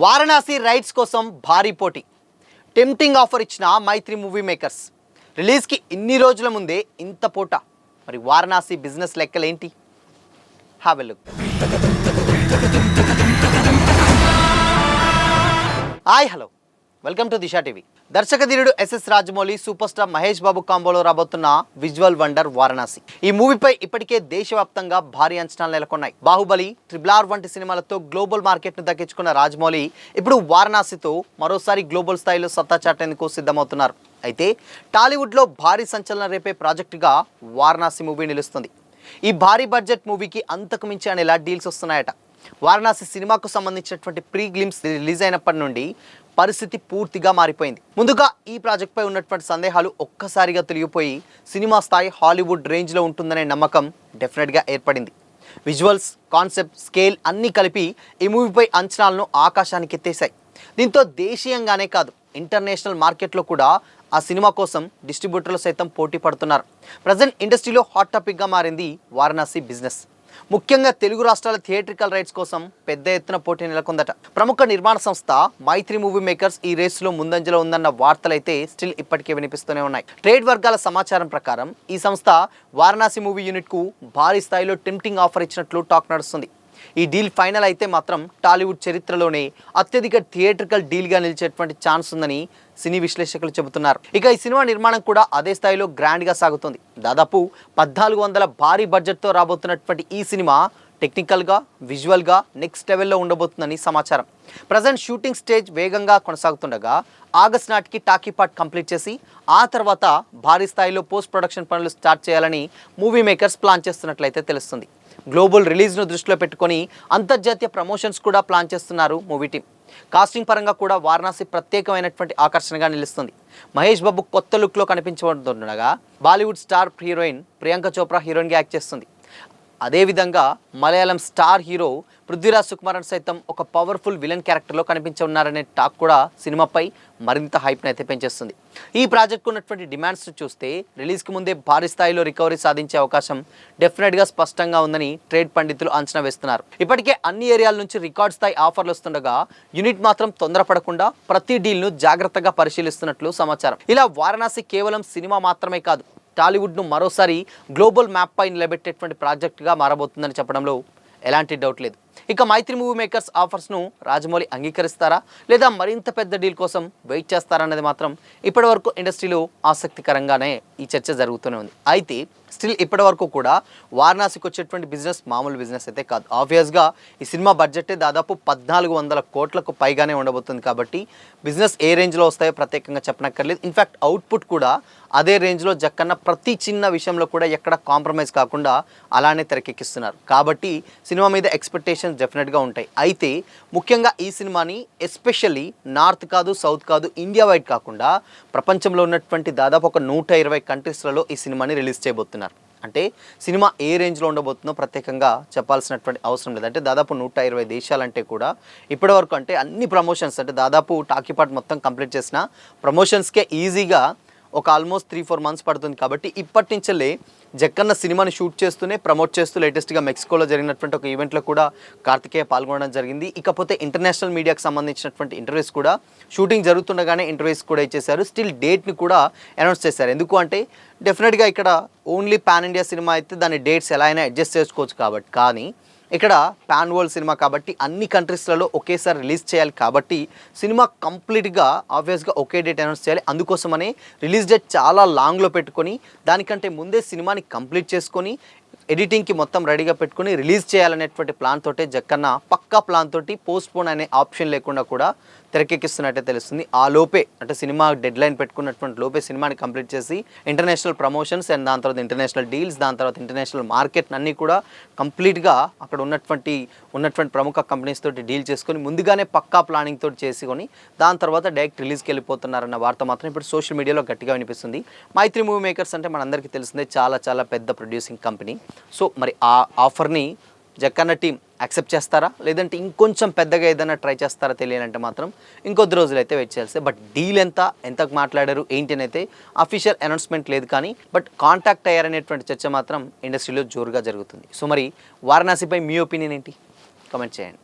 Varanasi rights కోసం భారీ పోటీ. టెంప్టింగ్ ఆఫర్ ఇచ్చిన మైత్రి మూవీ మేకర్స్. రిలీజ్కి ఇన్ని రోజుల ముందే ఇంత పోట. మరి వారణాసి బిజినెస్ లెక్కలేంటి? Have a look. Hi hello, welcome to Disha TV. దర్శకధీరుడు SS Rajamouli, super star Mahesh Babu కాంబోలో రాబోతున్న విజువల్ వండర్ వారణాసి. ఈ మూవీపై ఇప్పటికే దేశవ్యాప్తంగా భారీ అంచనాలు నెలకొన్నాయి. బాహుబలి, RRR వంటి సినిమాలతో గ్లోబల్ మార్కెట్ను దక్కించుకున్న రాజమౌళి ఇప్పుడు వారణాసితో మరోసారి గ్లోబల్ స్థాయిలో సత్తా చాటేందుకు సిద్ధమవుతున్నారు. అయితే టాలీవుడ్లో భారీ సంచలనం రేపే ప్రాజెక్టుగా వారణాసి మూవీ నిలుస్తుంది. ఈ భారీ బడ్జెట్ మూవీకి అంతకు మించి అనేలా డీల్స్ వస్తున్నాయట. వారణాసి సినిమాకు సంబంధించినటువంటి ప్రీ గ్లిమ్స్ రిలీజ్ అయినప్పటి నుండి పరిస్థితి పూర్తిగా మారిపోయింది. ముందుగా ఈ ప్రాజెక్ట్పై ఉన్నటువంటి సందేహాలు ఒక్కసారిగా తొలగిపోయి సినిమా స్థాయి హాలీవుడ్ రేంజ్లో ఉంటుందనే నమ్మకం డెఫినెట్గా ఏర్పడింది. విజువల్స్, కాన్సెప్ట్, స్కేల్ అన్నీ కలిపి ఈ మూవీపై అంచనాలను ఆకాశానికి ఎత్తేశాయి. దీంతో దేశీయంగానే కాదు, ఇంటర్నేషనల్ మార్కెట్లో కూడా ఆ సినిమా కోసం డిస్ట్రిబ్యూటర్లు సైతం పోటీ పడుతున్నారు. ప్రజెంట్ ఇండస్ట్రీలో హాట్ టాపిక్గా మారింది వారణాసి బిజినెస్. ముఖ్యంగా తెలుగు రాష్ట్రాల థియేట్రికల్ రైట్స్ కోసం పెద్ద ఎత్తున పోటీ నెలకొందట. ప్రముఖ నిర్మాణ సంస్థ మైత్రి మూవీ మేకర్స్ ఈ రేసులో ముందంజలో ఉందన్న వార్తలైతే స్టిల్ ఇప్పటికే వినిపిస్తూనే ఉన్నాయి. ట్రేడ్ వర్గాల సమాచారం ప్రకారం ఈ సంస్థ వారణాసి మూవీ యూనిట్కు భారీ స్థాయిలో టెంప్టింగ్ ఆఫర్ ఇచ్చినట్లు టాక్ నడుస్తుంది. ఈ డీల్ ఫైనల్ అయితే మాత్రం టాలీవుడ్ చరిత్రలోనే అత్యధిక థియేట్రికల్ డీల్గా నిలిచేటువంటి ఛాన్స్ ఉందని సినీ విశ్లేషకులు చెబుతున్నారు. ఇక ఈ సినిమా నిర్మాణం కూడా అదే స్థాయిలో గ్రాండ్గా సాగుతుంది. దాదాపు 1400 భారీ బడ్జెట్తో రాబోతున్నటువంటి ఈ సినిమా టెక్నికల్గా, విజువల్గా నెక్స్ట్ లెవెల్లో ఉండబోతుందని సమాచారం. ప్రజెంట్ షూటింగ్ స్టేజ్ వేగంగా కొనసాగుతుండగా ఆగస్ట్ నాటికి టాకీ పార్ట్ కంప్లీట్ చేసి ఆ తర్వాత భారీ స్థాయిలో పోస్ట్ ప్రొడక్షన్ పనులు స్టార్ట్ చేయాలని మూవీ మేకర్స్ ప్లాన్ చేస్తున్నట్లయితే తెలుస్తుంది. గ్లోబల్ రిలీజ్ను దృష్టిలో పెట్టుకొని అంతర్జాతీయ ప్రమోషన్స్ కూడా ప్లాన్ చేస్తున్నారు మూవీ టీం. కాస్టింగ్ పరంగా కూడా వారణాసి ప్రత్యేకమైనటువంటి ఆకర్షణగా నిలుస్తుంది. మహేష్ బాబు కొత్త లుక్లో కనిపించబోతుండగా బాలీవుడ్ స్టార్ హీరోయిన్ ప్రియాంక చోప్రా హీరోయిన్గా యాక్ట్ చేస్తుంది. అదేవిధంగా మలయాళం స్టార్ హీరో పృథ్వీరాజ్ సుకుమారన్ సైతం ఒక పవర్ఫుల్ విలన్ క్యారెక్టర్లో కనిపించనున్నారనే టాక్ కూడా సినిమాపై మరింత హైప్ను అయితే పెంచేస్తుంది. ఈ ప్రాజెక్ట్కు ఉన్నటువంటి డిమాండ్స్ను చూస్తే రిలీజ్కి ముందే భారీ స్థాయిలో రికవరీ సాధించే అవకాశం డెఫినెట్గా స్పష్టంగా ఉందని ట్రేడ్ పండితులు అంచనా వేస్తున్నారు. ఇప్పటికే అన్ని ఏరియాల నుంచి రికార్డ్ స్థాయి ఆఫర్లు వస్తుండగా యూనిట్ మాత్రం తొందరపడకుండా ప్రతి డీల్ను జాగ్రత్తగా పరిశీలిస్తున్నట్లు సమాచారం. ఇలా వారణాసి కేవలం సినిమా మాత్రమే కాదు, టాలీవుడ్ను మరోసారి గ్లోబల్ మ్యాప్పై నిలబెట్టేటువంటి ప్రాజెక్టుగా మారబోతుందని చెప్పడంలో ఎలాంటి డౌట్ లేదు. ఇక మైత్రి మూవీ మేకర్స్ ఆఫర్స్ను రాజమౌళి అంగీకరిస్తారా లేదా మరింత పెద్ద డీల్ కోసం వెయిట్ చేస్తారన్నది మాత్రం ఇప్పటివరకు ఇండస్ట్రీలో ఆసక్తికరంగానే ఈ చర్చ జరుగుతూనే ఉంది. అయితే స్టిల్ ఇప్పటివరకు కూడా వారణాసికి వచ్చేటువంటి బిజినెస్ మామూలు బిజినెస్ అయితే కాదు. ఆబ్వియస్గా ఈ సినిమా బడ్జెటే దాదాపు 1400 కోట్లకు పైగానే ఉండబోతుంది. కాబట్టి బిజినెస్ ఏ రేంజ్లో వస్తాయో ప్రత్యేకంగా చెప్పనక్కర్లేదు. ఇన్ఫ్యాక్ట్ అవుట్పుట్ కూడా అదే రేంజ్లో జక్కన్న ప్రతి చిన్న విషయంలో కూడా ఎక్కడ కాంప్రమైజ్ కాకుండా అలానే తెరకెక్కిస్తున్నారు. కాబట్టి సినిమా మీద ఎక్స్పెక్టేషన్స్ డెఫినెట్గా ఉంటాయి. అయితే ముఖ్యంగా ఈ సినిమాని ఎస్పెషల్లీ నార్త్ కాదు, సౌత్ కాదు, ఇండియా వైడ్ కాకుండా ప్రపంచంలో ఉన్నటువంటి దాదాపు ఒక 120 కంట్రీస్లలో ఈ సినిమాని రిలీజ్ చేయబోతున్నారు. అంటే సినిమా ఏ రేంజ్లో ఉండబోతుందో ప్రత్యేకంగా చెప్పాల్సినటువంటి అవసరం లేదు. అంటే దాదాపు 120 దేశాలంటే కూడా ఇప్పటివరకు అంటే అన్ని ప్రమోషన్స్ అంటే దాదాపు టాకీ పార్ట్ మొత్తం కంప్లీట్ చేసిన ప్రమోషన్స్కే ఈజీగా ఒక ఆల్మోస్ట్ 3-4 మంత్స్ పడుతుంది. కాబట్టి ఇప్పటి నుంచే జక్కన్న సినిమాని షూట్ చేస్తూనే ప్రమోట్ చేస్తూ లేటెస్ట్గా మెక్సికోలో జరిగినటువంటి ఒక ఈవెంట్లో కూడా కార్తికేయ పాల్గొనడం జరిగింది. ఇకపోతే ఇంటర్నేషనల్ మీడియాకి సంబంధించినటువంటి ఇంటర్వ్యూస్ కూడా షూటింగ్ జరుగుతుండగానే ఇంటర్వ్యూస్ కూడా ఇచ్చేశారు. స్టిల్ డేట్ని కూడా అనౌన్స్ చేశారు. ఎందుకు అంటే డెఫినెట్గా ఇక్కడ ఓన్లీ పాన్ ఇండియా సినిమా అయితే దాని డేట్స్ ఎలా అయినా అడ్జస్ట్ చేసుకోవచ్చు కాబట్టి, కానీ ఇక్కడ పాన్ వరల్డ్ సినిమా కాబట్టి అన్ని కంట్రీస్లలో ఒకేసారి రిలీజ్ చేయాలి. కాబట్టి సినిమా కంప్లీట్గా ఆబ్వియస్గా ఒకే డేట్ అనౌన్స్ చేయాలి. అందుకోసమనే రిలీజ్ డేట్ చాలా లాంగ్లో పెట్టుకొని దానికంటే ముందే సినిమాని కంప్లీట్ చేసుకొని ఎడిటింగ్కి మొత్తం రెడీగా పెట్టుకుని రిలీజ్ చేయాలనేటువంటి ప్లాన్ తోటే జక్కన్న పక్కా ప్లాన్ తోటి పోస్ట్ పోన్ అనే ఆప్షన్ లేకుండా కూడా తెరకెక్కిస్తున్నట్టే తెలుస్తుంది. ఆ లోపే అంటే సినిమా డెడ్ లైన్ పెట్టుకున్నటువంటి లోపే సినిమాని కంప్లీట్ చేసి ఇంటర్నేషనల్ ప్రమోషన్స్ అండ్ దాని తర్వాత ఇంటర్నేషనల్ డీల్స్, దాని తర్వాత ఇంటర్నేషనల్ మార్కెట్ అన్నీ కూడా కంప్లీట్గా అక్కడ ఉన్నటువంటి ప్రముఖ కంపెనీస్ తోటి డీల్ చేసుకొని ముందుగానే పక్కా ప్లానింగ్ తోటి చేసుకొని దాని తర్వాత డైరెక్ట్ రిలీజ్కి వెళ్ళిపోతున్నారన్న వార్త మాత్రం ఇప్పుడు సోషల్ మీడియాలో గట్టిగా వినిపిస్తుంది. మైత్రి మూవీ మేకర్స్ అంటే మనందరికీ తెలిసిందే చాలా పెద్ద ప్రొడ్యూసింగ్ కంపెనీ. సో మరి ఆ ఆఫర్ని జక్కన్న టీం యాక్సెప్ట్ చేస్తారా లేదంటే ఇంకొంచెం పెద్దగా ఏదైనా ట్రై చేస్తారా తెలియాలంటే మాత్రం ఇంకొద్ది రోజులు అయితే వెయిట్ చేయాల్సి. బట్ డీల్ ఎంతకు మాట్లాడారు ఏంటి అని అయితే అఫీషియల్ అనౌన్స్మెంట్ లేదు, కానీ బట్ కాంటాక్ట్ అయ్యారనేటువంటి చర్చ మాత్రం ఇండస్ట్రీలో జోరుగా జరుగుతుంది. సో మరి వారణాసిపై మీ ఒపీనియన్ ఏంటి? కామెంట్ చేయండి.